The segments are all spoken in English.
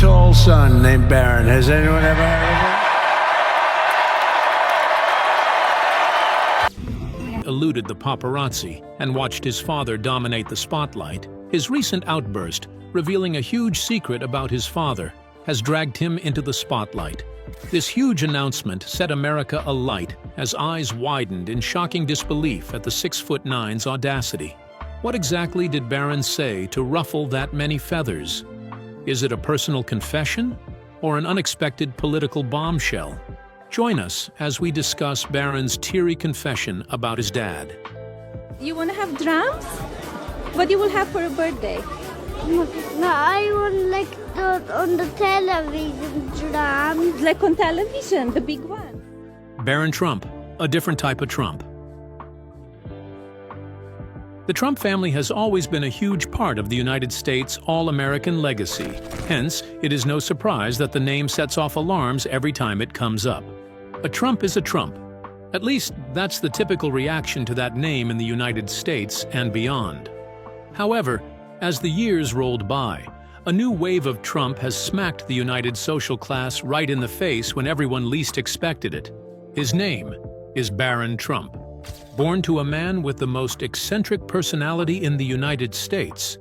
tall son named Barron. Has anyone ever heard of him? Eluded the paparazzi and watched his father dominate the spotlight, his recent outburst, revealing a huge secret about his father, has dragged him into the spotlight. This huge announcement set America alight as eyes widened in shocking disbelief at the 6'9"'s audacity. What exactly did Barron say to ruffle that many feathers? Is it a personal confession or an unexpected political bombshell? Join us as we discuss Barron's teary confession about his dad. You want to have drums? What you will have for a birthday? No, I want like on the television drums. Like on television, the big one. Barron Trump, a different type of Trump. The Trump family has always been a huge part of the United States' all-American legacy. Hence, it is no surprise that the name sets off alarms every time it comes up. A Trump is a Trump. At least, that's the typical reaction to that name in the United States and beyond. However, as the years rolled by, a new wave of Trump has smacked the United social class right in the face when everyone least expected it. His name is Barron Trump. Born to a man with the most eccentric personality in the United States,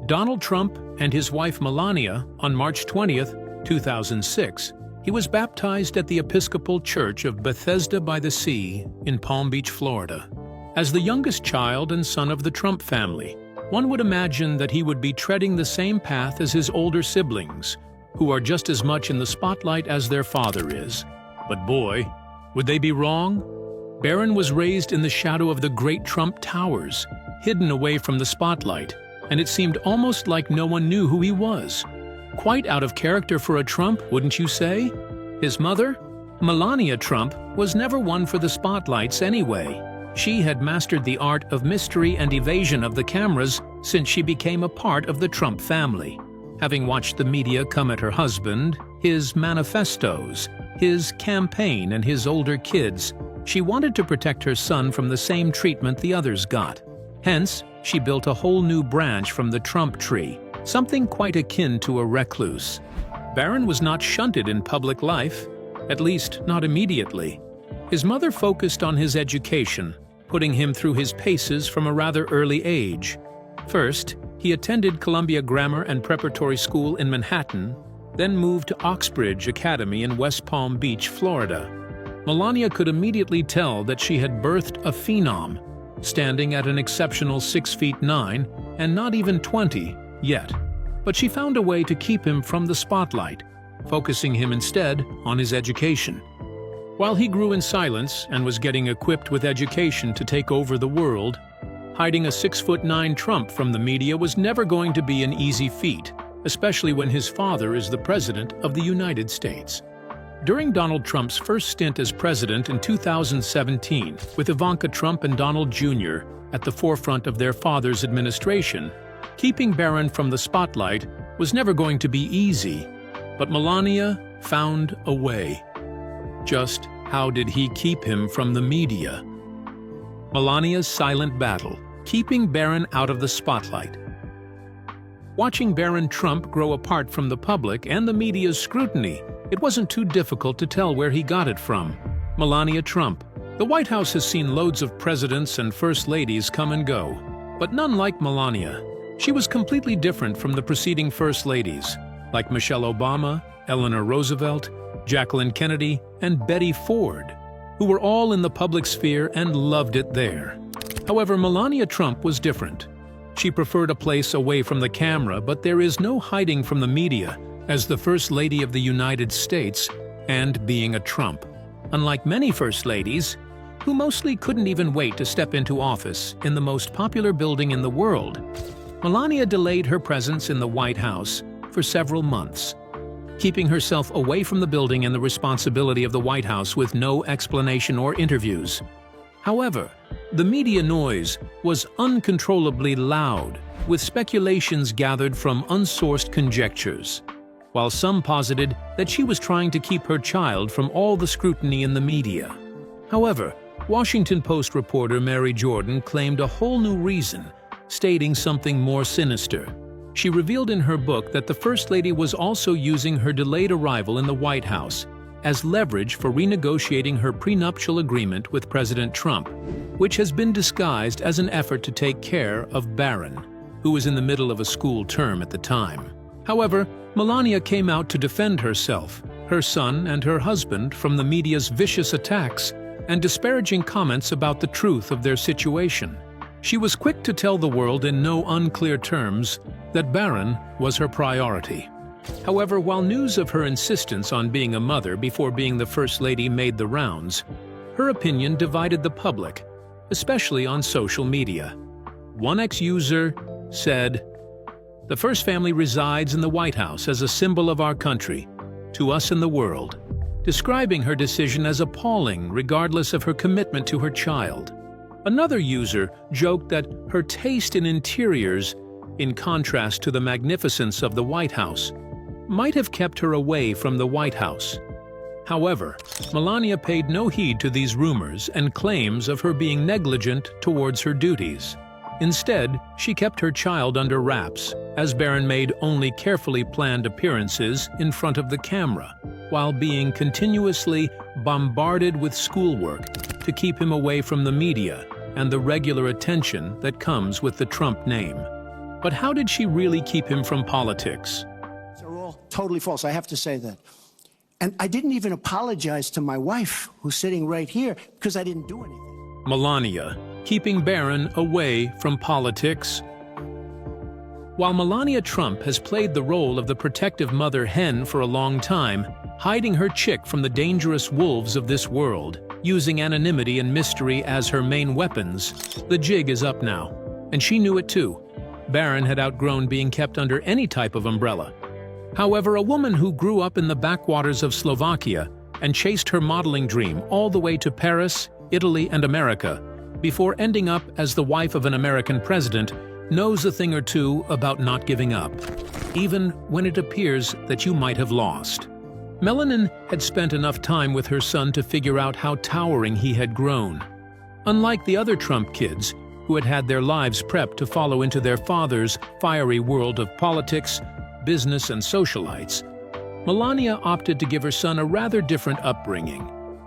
Donald Trump and his wife Melania, on March 20th, 2006, he was baptized at the Episcopal Church of Bethesda by the Sea in Palm Beach, Florida. As the youngest child and son of the Trump family, one would imagine that he would be treading the same path as his older siblings, who are just as much in the spotlight as their father is. But boy, would they be wrong? Barron was raised in the shadow of the great Trump Towers, hidden away from the spotlight, and it seemed almost like no one knew who he was. Quite out of character for a Trump, wouldn't you say? His mother, Melania Trump, was never one for the spotlights anyway. She had mastered the art of mystery and evasion of the cameras since she became a part of the Trump family. Having watched the media come at her husband, his manifestos, his campaign, and his older kids, she wanted to protect her son from the same treatment the others got. Hence, she built a whole new branch from the Trump tree, something quite akin to a recluse. Barron was not shunted in public life, at least not immediately. His mother focused on his education, putting him through his paces from a rather early age. First, he attended Columbia Grammar and Preparatory School in Manhattan, then moved to Oxbridge Academy in West Palm Beach, Florida. Melania could immediately tell that she had birthed a phenom, standing at an exceptional 6'9" and not even 20 yet. But she found a way to keep him from the spotlight, focusing him instead on his education. While he grew in silence and was getting equipped with education to take over the world, hiding a 6'9" Trump from the media was never going to be an easy feat, especially when his father is the President of the United States. During Donald Trump's first stint as president in 2017, with Ivanka Trump and Donald Jr. at the forefront of their father's administration, keeping Barron from the spotlight was never going to be easy. But Melania found a way. Just how did he keep him from the media? Melania's silent battle, keeping Barron out of the spotlight. Watching Barron Trump grow apart from the public and the media's scrutiny, it wasn't too difficult to tell where he got it from. Melania Trump. The White House has seen loads of presidents and first ladies come and go, but none like Melania. She was completely different from the preceding first ladies, like Michelle Obama, Eleanor Roosevelt, Jacqueline Kennedy, and Betty Ford, who were all in the public sphere and loved it there. However, Melania Trump was different. She preferred a place away from the camera, but there is no hiding from the media as the First Lady of the United States and being a Trump. Unlike many First Ladies, who mostly couldn't even wait to step into office in the most popular building in the world, Melania delayed her presence in the White House for several months, keeping herself away from the building and the responsibility of the White House with no explanation or interviews. However, the media noise was uncontrollably loud, with speculations gathered from unsourced conjectures, while some posited that she was trying to keep her child from all the scrutiny in the media. However, Washington Post reporter Mary Jordan claimed a whole new reason, stating something more sinister. She revealed in her book that the First Lady was also using her delayed arrival in the White House as leverage for renegotiating her prenuptial agreement with President Trump, which has been disguised as an effort to take care of Barron, who was in the middle of a school term at the time. However, Melania came out to defend herself, her son, and her husband from the media's vicious attacks and disparaging comments about the truth of their situation. She was quick to tell the world in no unclear terms that Barron was her priority. However, while news of her insistence on being a mother before being the First Lady made the rounds, her opinion divided the public, especially on social media. One ex-user said, "The First Family resides in the White House as a symbol of our country, to us and the world," describing her decision as appalling regardless of her commitment to her child. Another user joked that her taste in interiors, in contrast to the magnificence of the White House, might have kept her away from the White House. However, Melania paid no heed to these rumors and claims of her being negligent towards her duties. Instead, she kept her child under wraps, as Barron made only carefully planned appearances in front of the camera, while being continuously bombarded with schoolwork to keep him away from the media and the regular attention that comes with the Trump name. But how did she really keep him from politics? Are all totally false. I have to say that. And I didn't even apologize to my wife, who's sitting right here, because I didn't do anything. Melania, keeping Barron away from politics. While Melania Trump has played the role of the protective mother hen for a long time, hiding her chick from the dangerous wolves of this world, using anonymity and mystery as her main weapons, the jig is up now. And she knew it too. Barron had outgrown being kept under any type of umbrella. However, a woman who grew up in the backwaters of Slovakia and chased her modeling dream all the way to Paris, Italy, and America, before ending up as the wife of an American president, knows a thing or two about not giving up, even when it appears that you might have lost. Melanin had spent enough time with her son to figure out how towering he had grown. Unlike the other Trump kids, who had had their lives prepped to follow into their father's fiery world of politics, business, and socialites, Melania opted to give her son a rather different upbringing,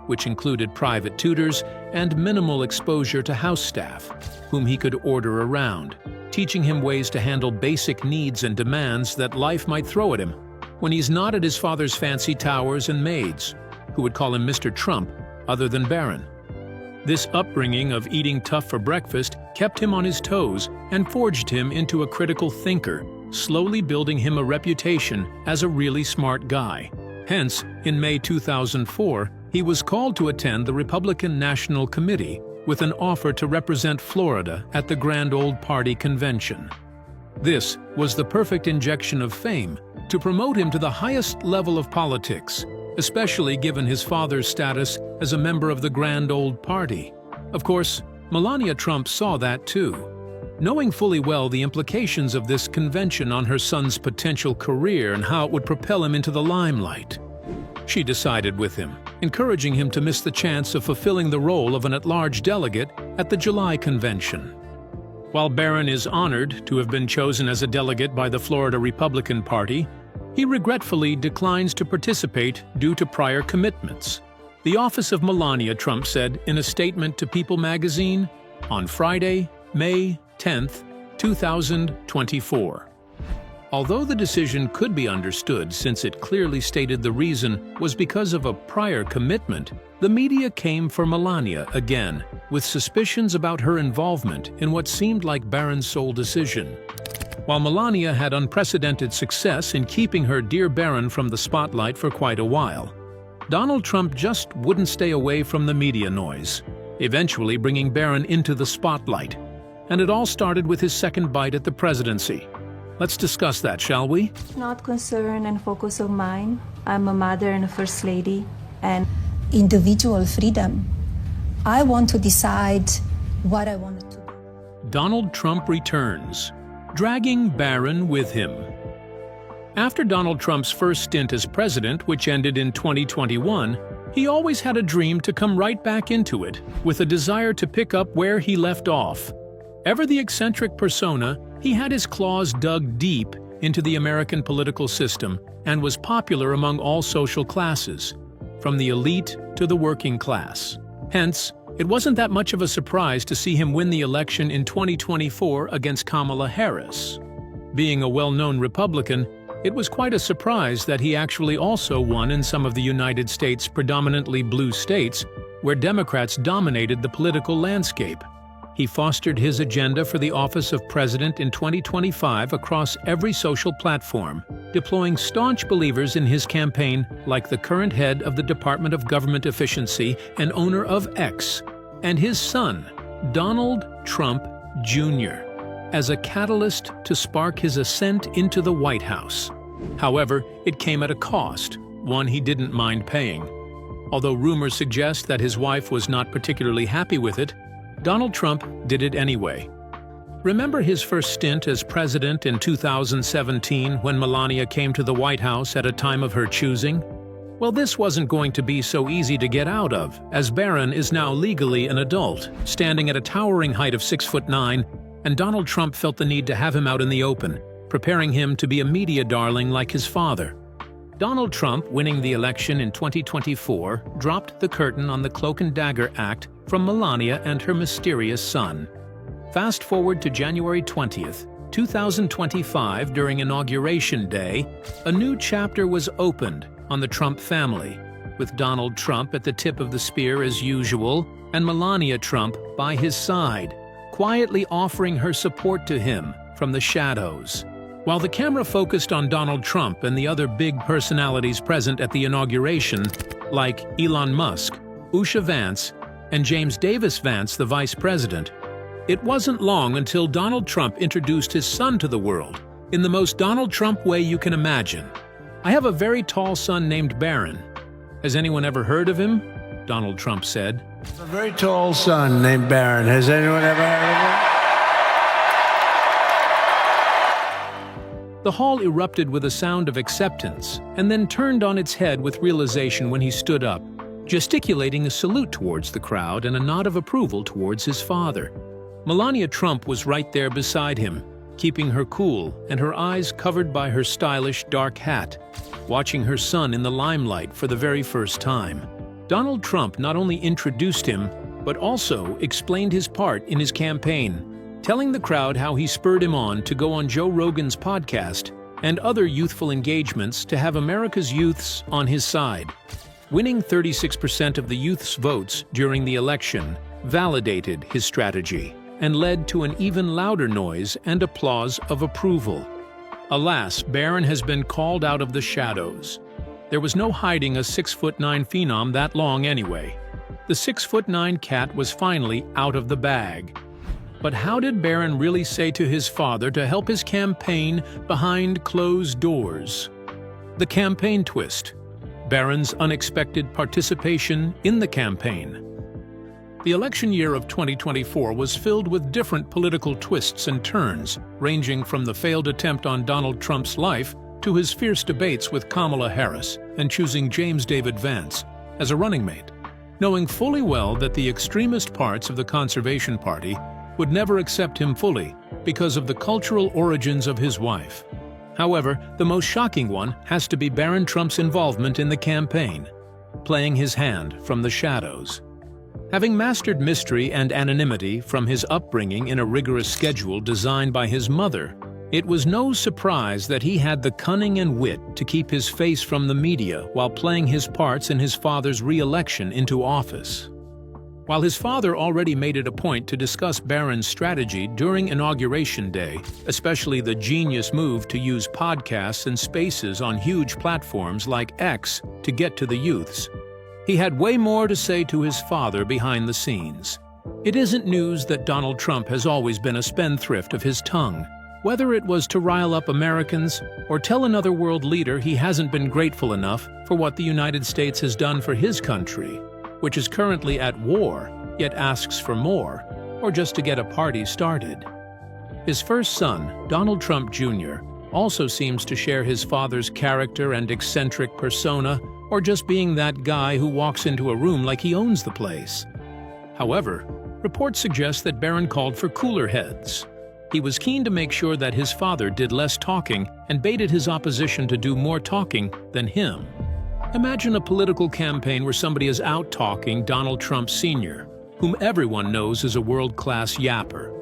which included private tutors and minimal exposure to house staff, whom he could order around, teaching him ways to handle basic needs and demands that life might throw at him when he's not at his father's fancy towers and maids, who would call him Mr. Trump other than Barron. This upbringing of eating tough for breakfast kept him on his toes and forged him into a critical thinker, slowly building him a reputation as a really smart guy. Hence, in May 2004, he was called to attend the Republican National Committee with an offer to represent Florida at the Grand Old Party Convention. This was the perfect injection of fame to promote him to the highest level of politics, especially given his father's status as a member of the Grand Old Party. Of course, Melania Trump saw that too. Knowing fully well the implications of this convention on her son's potential career and how it would propel him into the limelight, she decided with him, encouraging him to miss the chance of fulfilling the role of an at-large delegate at the July convention. While Barron is honored to have been chosen as a delegate by the Florida Republican Party, he regretfully declines to participate due to prior commitments. The office of Melania Trump said in a statement to People magazine on Friday, May 10, 2024. Although the decision could be understood since it clearly stated the reason was because of a prior commitment, the media came for Melania again, with suspicions about her involvement in what seemed like Barron's sole decision. While Melania had unprecedented success in keeping her dear Barron from the spotlight for quite a while, Donald Trump just wouldn't stay away from the media noise, eventually bringing Barron into the spotlight. And it all started with his second bite at the presidency. Let's discuss that, shall we? Not concern and focus of mine. I'm a mother and a first lady, and individual freedom. I want to decide what I want to do. Donald Trump returns, dragging Barron with him. After Donald Trump's first stint as president, which ended in 2021, he always had a dream to come right back into it, with a desire to pick up where he left off. Ever the eccentric persona, He had his claws dug deep into the American political system and was popular among all social classes, from the elite to the working class. Hence, it wasn't that much of a surprise to see him win the election in 2024 against Kamala Harris. Being a well-known Republican, it was quite a surprise that he actually also won in some of the United States' predominantly blue states, where Democrats dominated the political landscape. He fostered his agenda for the office of president in 2025 across every social platform, deploying staunch believers in his campaign like the current head of the Department of Government Efficiency and owner of X, and his son, Donald Trump Jr., as a catalyst to spark his ascent into the White House. However, it came at a cost, one he didn't mind paying. Although rumors suggest that his wife was not particularly happy with it, Donald Trump did it anyway. Remember his first stint as president in 2017 when Melania came to the White House at a time of her choosing? Well, this wasn't going to be so easy to get out of, as Barron is now legally an adult, standing at a towering height of 6'9", and Donald Trump felt the need to have him out in the open, preparing him to be a media darling like his father. Donald Trump, winning the election in 2024, dropped the curtain on the Cloak and Dagger Act from Melania and her mysterious son. Fast forward to January 20th, 2025, during Inauguration Day, a new chapter was opened on the Trump family, with Donald Trump at the tip of the spear as usual, and Melania Trump by his side, quietly offering her support to him from the shadows. While the camera focused on Donald Trump and the other big personalities present at the inauguration, like Elon Musk, Usha Vance, and James Davis Vance, the vice president, it wasn't long until Donald Trump introduced his son to the world, in the most Donald Trump way you can imagine. "I have a very tall son named Barron. Has anyone ever heard of him?" Donald Trump said. A very tall son named Barron. Has anyone ever heard of him? The hall erupted with a sound of acceptance, and then turned on its head with realization when he stood up, gesticulating a salute towards the crowd and a nod of approval towards his father. Melania Trump was right there beside him, keeping her cool and her eyes covered by her stylish dark hat, watching her son in the limelight for the very first time. Donald Trump not only introduced him, but also explained his part in his campaign, telling the crowd how he spurred him on to go on Joe Rogan's podcast and other youthful engagements to have America's youths on his side. Winning 36% of the youth's votes during the election validated his strategy and led to an even louder noise and applause of approval. Alas, Barron has been called out of the shadows. There was no hiding a 6'9" phenom that long anyway. The 6'9" cat was finally out of the bag. But how did Barron really say to his father to help his campaign behind closed doors? The campaign twist. Barron's unexpected participation in the campaign. The election year of 2024 was filled with different political twists and turns, ranging from the failed attempt on Donald Trump's life to his fierce debates with Kamala Harris and choosing James David Vance as a running mate, knowing fully well that the extremist parts of the Conservation Party would never accept him fully because of the cultural origins of his wife. However, the most shocking one has to be Barron Trump's involvement in the campaign, playing his hand from the shadows. Having mastered mystery and anonymity from his upbringing in a rigorous schedule designed by his mother, it was no surprise that he had the cunning and wit to keep his face from the media while playing his parts in his father's re-election into office. While his father already made it a point to discuss Barron's strategy during Inauguration Day, especially the genius move to use podcasts and spaces on huge platforms like X to get to the youths, he had way more to say to his father behind the scenes. It isn't news that Donald Trump has always been a spendthrift of his tongue. Whether it was to rile up Americans or tell another world leader he hasn't been grateful enough for what the United States has done for his country, which is currently at war, yet asks for more, or just to get a party started. His first son, Donald Trump Jr., also seems to share his father's character and eccentric persona, or just being that guy who walks into a room like he owns the place. However, reports suggest that Barron called for cooler heads. He was keen to make sure that his father did less talking and baited his opposition to do more talking than him. Imagine a political campaign where somebody is out-talking Donald Trump Sr., whom everyone knows is a world-class yapper.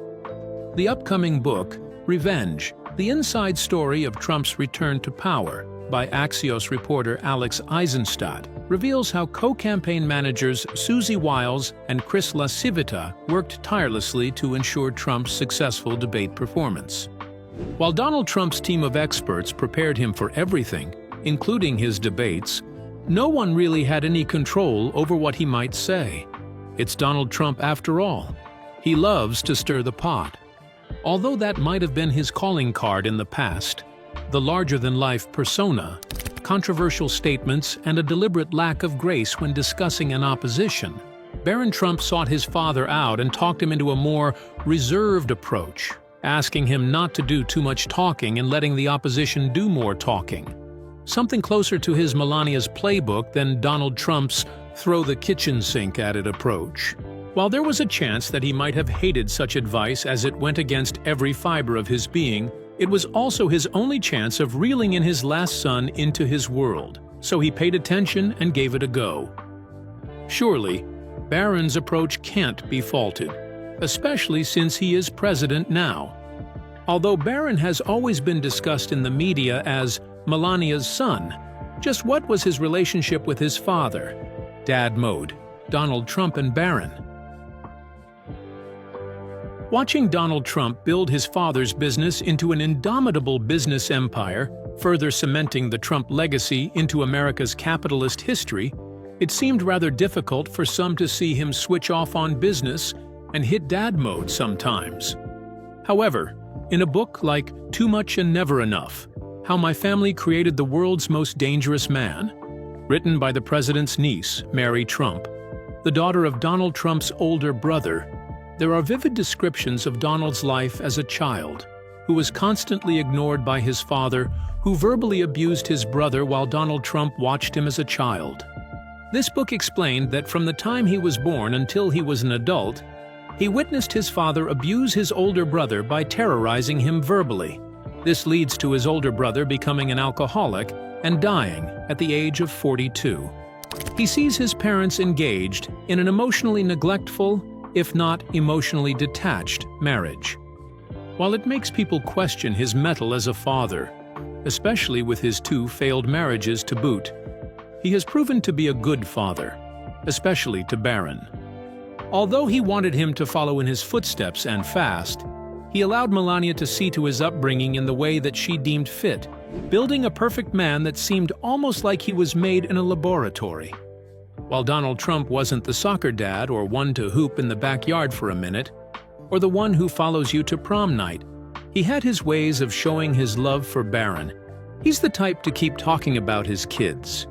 The upcoming book, Revenge, the inside story of Trump's return to power, by Axios reporter Alex Eisenstadt, reveals how co-campaign managers Susie Wiles and Chris LaCivita worked tirelessly to ensure Trump's successful debate performance. While Donald Trump's team of experts prepared him for everything, including his debates, no one really had any control over what he might say. It's Donald Trump after all. He loves to stir the pot. Although that might have been his calling card in the past, the larger-than-life persona, controversial statements, and a deliberate lack of grace when discussing an opposition, Barron Trump sought his father out and talked him into a more reserved approach, asking him not to do too much talking and letting the opposition do more talking. Something closer to his Melania's playbook than Donald Trump's throw the kitchen sink at it approach. While there was a chance that he might have hated such advice as it went against every fiber of his being, it was also his only chance of reeling in his last son into his world, so he paid attention and gave it a go. Surely, Barron's approach can't be faulted, especially since he is president now. Although Barron has always been discussed in the media as Melania's son, just what was his relationship with his father? Dad mode, Donald Trump and Barron. Watching Donald Trump build his father's business into an indomitable business empire, further cementing the Trump legacy into America's capitalist history, it seemed rather difficult for some to see him switch off on business and hit dad mode sometimes. However, in a book like Too Much and Never Enough, How My Family Created the World's Most Dangerous Man, written by the president's niece, Mary Trump, the daughter of Donald Trump's older brother, there are vivid descriptions of Donald's life as a child, who was constantly ignored by his father, who verbally abused his brother while Donald Trump watched him as a child. This book explained that from the time he was born until he was an adult, he witnessed his father abuse his older brother by terrorizing him verbally. This leads to his older brother becoming an alcoholic and dying at the age of 42. He sees his parents engaged in an emotionally neglectful, if not emotionally detached, marriage. While it makes people question his mettle as a father, especially with his 2 failed marriages to boot, he has proven to be a good father, especially to Barron. Although he wanted him to follow in his footsteps and fast, he allowed Melania to see to his upbringing in the way that she deemed fit, building a perfect man that seemed almost like he was made in a laboratory. While Donald Trump wasn't the soccer dad or one to hoop in the backyard for a minute, or the one who follows you to prom night, he had his ways of showing his love for Barron. He's the type to keep talking about his kids.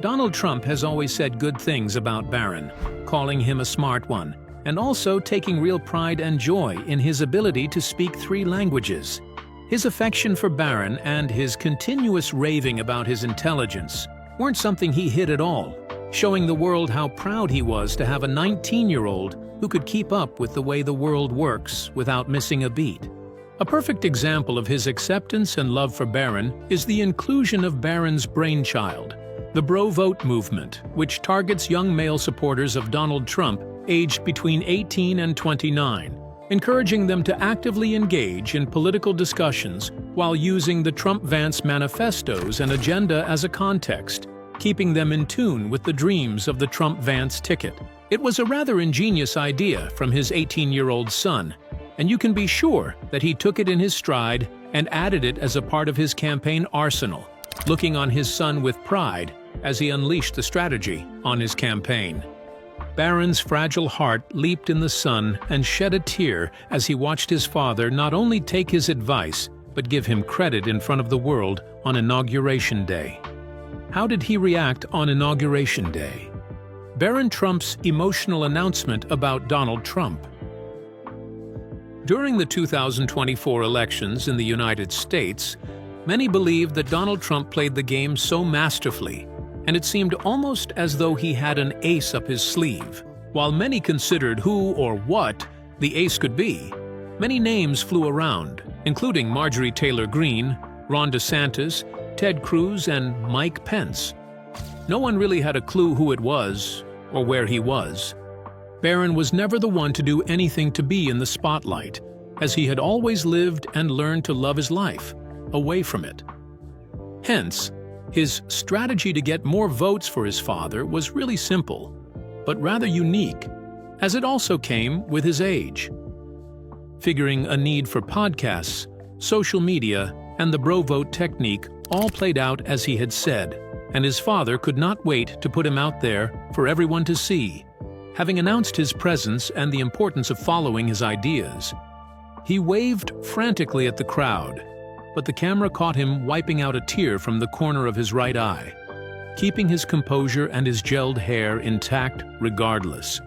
Donald Trump has always said good things about Barron, calling him a smart one, and also taking real pride and joy in his ability to speak 3 languages. His affection for Barron and his continuous raving about his intelligence weren't something he hid at all, showing the world how proud he was to have a 19-year-old who could keep up with the way the world works without missing a beat. A perfect example of his acceptance and love for Barron is the inclusion of Barron's brainchild, the Bro Vote movement, which targets young male supporters of Donald Trump aged between 18 and 29, encouraging them to actively engage in political discussions while using the Trump-Vance manifestos and agenda as a context, keeping them in tune with the dreams of the Trump-Vance ticket. It was a rather ingenious idea from his 18-year-old son, and you can be sure that he took it in his stride and added it as a part of his campaign arsenal, looking on his son with pride as he unleashed the strategy on his campaign. Barron's fragile heart leaped in the sun and shed a tear as he watched his father not only take his advice, but give him credit in front of the world on Inauguration Day. How did he react on Inauguration Day? Barron Trump's emotional announcement about Donald Trump. During the 2024 elections in the United States, many believed that Donald Trump played the game so masterfully, and it seemed almost as though he had an ace up his sleeve. While many considered who or what the ace could be, Many names flew around, including Marjorie Taylor Greene, Ron DeSantis, Ted Cruz, and Mike Pence. No one really had a clue who it was or where he was. Barron was never the one to do anything to be in the spotlight, as he had always lived and learned to love his life, away from it. Hence, his strategy to get more votes for his father was really simple, but rather unique, as it also came with his age. Figuring a need for podcasts, social media, and the bro vote technique all played out as he had said, and his father could not wait to put him out there for everyone to see. Having announced his presence and the importance of following his ideas, he waved frantically at the crowd, but the camera caught him wiping out a tear from the corner of his right eye, keeping his composure and his gelled hair intact regardless.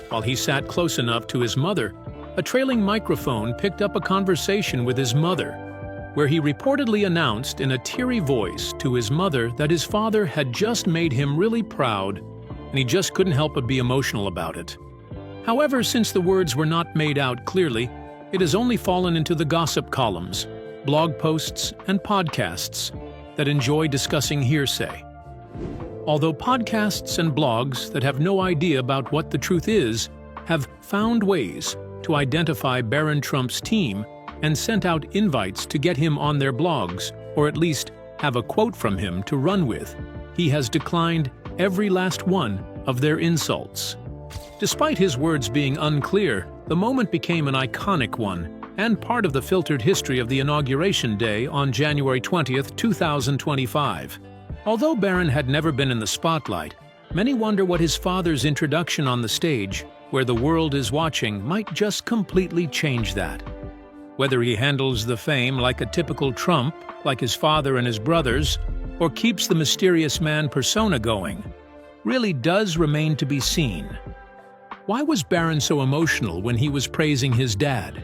While he sat close enough to his mother, a trailing microphone picked up a conversation with his mother, where he reportedly announced in a teary voice to his mother that his father had just made him really proud, and he just couldn't help but be emotional about it. However, since the words were not made out clearly, it has only fallen into the gossip columns, blog posts, and podcasts that enjoy discussing hearsay. Although podcasts and blogs that have no idea about what the truth is have found ways to identify Barron Trump's team and sent out invites to get him on their blogs, or at least have a quote from him to run with, he has declined every last one of their insults. Despite his words being unclear, the moment became an iconic one and part of the filtered history of the inauguration day on January 20th, 2025. Although Barron had never been in the spotlight, many wonder what his father's introduction on the stage, where the world is watching, might just completely change that. Whether he handles the fame like a typical Trump, like his father and his brothers, or keeps the mysterious man persona going, really does remain to be seen. Why was Barron so emotional when he was praising his dad?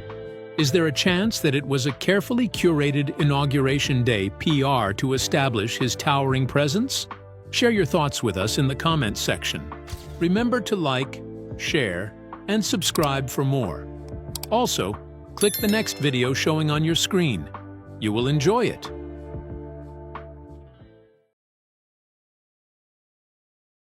Is there a chance that it was a carefully curated Inauguration Day PR to establish his towering presence? Share your thoughts with us in the comments section. Remember to like, share, and subscribe for more. Also, click the next video showing on your screen. You will enjoy it.